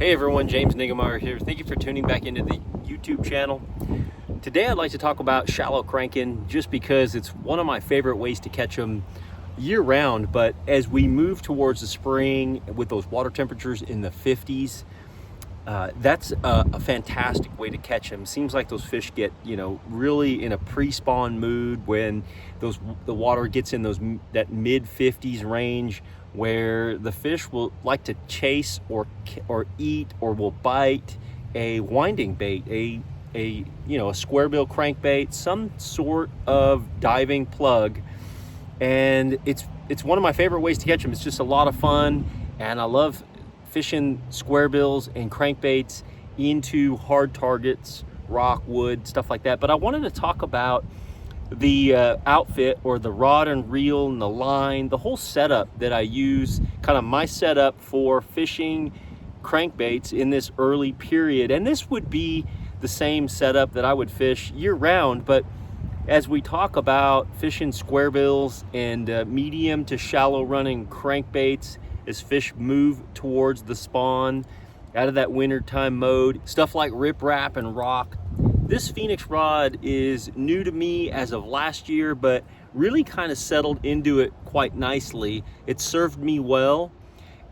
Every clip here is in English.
Hey everyone, James Niggemeyer here. Thank you for tuning back into the YouTube channel. Today I'd like to talk about shallow cranking just because it's one of my favorite ways to catch them year round. But as we move towards the spring with those water temperatures in the 50s, that's a fantastic way to catch them. Seems like those fish get, really in a pre-spawn mood when the water gets in that mid 50s range, where the fish will like to chase or eat or will bite a winding bait, a square bill crankbait, some sort of diving plug. And it's one of my favorite ways to catch them. It's just a lot of fun, and I love fishing square bills and crankbaits into hard targets, rock, wood, stuff like that. But I wanted to talk about the outfit, or the rod and reel and the line, the whole setup that I use, kind of my setup for fishing crankbaits in this early period. And this would be the same setup that I would fish year round. But as we talk about fishing square bills and medium to shallow running crankbaits, as fish move towards the spawn out of that wintertime mode, stuff like riprap and rock, this Phoenix rod is new to me as of last year, but really kind of settled into it quite nicely. It served me well,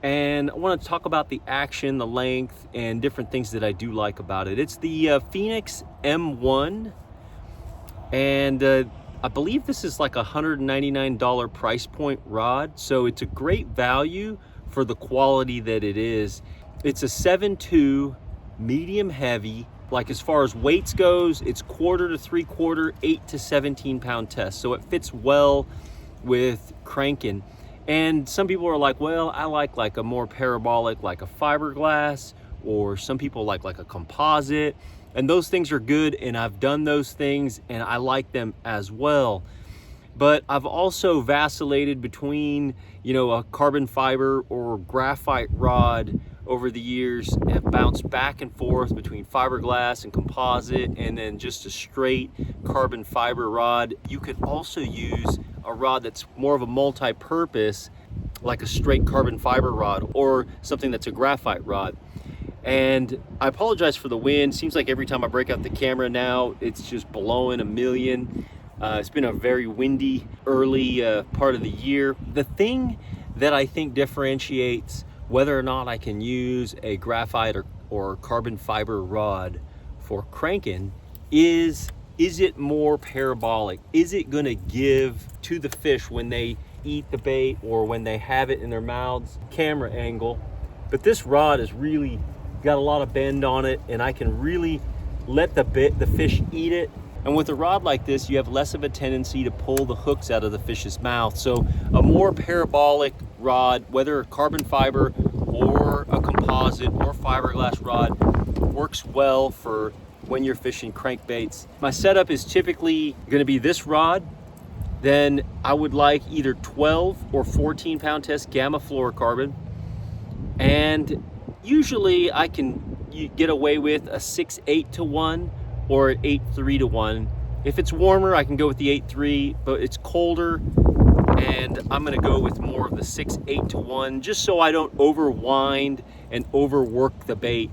and I want to talk about the action, the length, and different things that I do like about it. It's the Phoenix M1, and I believe this is like a $199 price point rod, so it's a great value for the quality that it is. It's a 7.2 medium heavy. Like as far as weights goes, it's 1/4 to 3/4, 8 to 17 pound test. So it fits well with cranking. And some people are like, well, I like a more parabolic, like a fiberglass, or some people like a composite. And those things are good, and I've done those things and I like them as well. But I've also vacillated between, a carbon fiber or graphite rod over the years, have bounced back and forth between fiberglass and composite, and then just a straight carbon fiber rod. You could also use a rod that's more of a multi-purpose, like a straight carbon fiber rod, or something that's a graphite rod. And I apologize for the wind. Seems like every time I break out the camera now, it's just blowing a million. It's been a very windy early part of the year. The thing that I think differentiates whether or not I can use a graphite or carbon fiber rod for cranking is it more parabolic? Is it gonna give to the fish when they eat the bait or when they have it in their mouths? Camera angle. But this rod has really got a lot of bend on it, and I can really let the fish eat it. And with a rod like this, you have less of a tendency to pull the hooks out of the fish's mouth. So a more parabolic rod, whether a carbon fiber or a composite or fiberglass rod, works well for when you're fishing crankbaits. My setup is typically gonna be this rod. Then I would like either 12 or 14 pound test gamma fluorocarbon. And usually I can get away with a 6/8 to 1 or 8/3 to 1. If it's warmer, I can go with the 8/3, but it's colder, and I'm gonna go with more of the 6/8 to 1, just so I don't overwind and overwork the bait.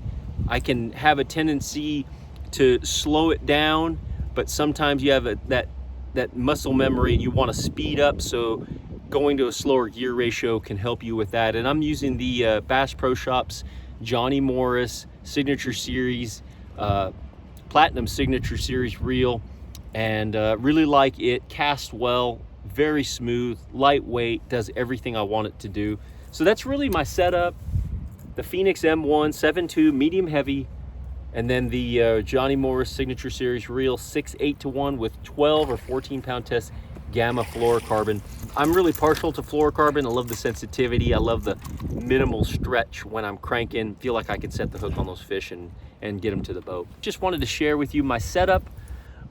I can have a tendency to slow it down, but sometimes you have that muscle memory and you wanna speed up, so going to a slower gear ratio can help you with that. And I'm using the Bass Pro Shops Johnny Morris Signature Series, Platinum Signature Series reel, and really like it. Casts well, very smooth, lightweight, does everything I want it to do. So that's really my setup. The Phoenix M1 7.2 medium heavy, and then the Johnny Morris Signature Series reel 6/8 to 1 with 12 or 14 pound test gamma fluorocarbon. I'm really partial to fluorocarbon. I love the sensitivity. I love the minimal stretch when I'm cranking. Feel like I could set the hook on those fish and get them to the boat. Just wanted to share with you my setup,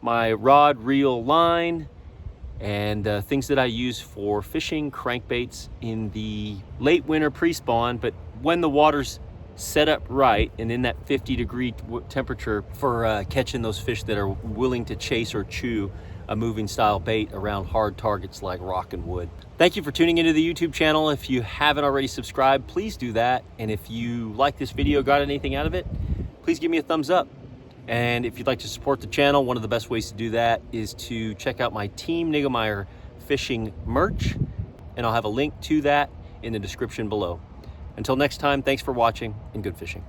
my rod, reel, line, and things that I use for fishing crankbaits in the late winter pre-spawn. But when the water's set up right and in that 50-degree temperature for catching those fish that are willing to chase or chew a moving style bait around hard targets like rock and wood. Thank you for tuning into the YouTube channel. If you haven't already subscribed, please do that. And if you like this video, got anything out of it, please give me a thumbs up. And if you'd like to support the channel, one of the best ways to do that is to check out my Team Niggemeyer fishing merch, and I'll have a link to that in the description below. Until next time, thanks for watching and good fishing.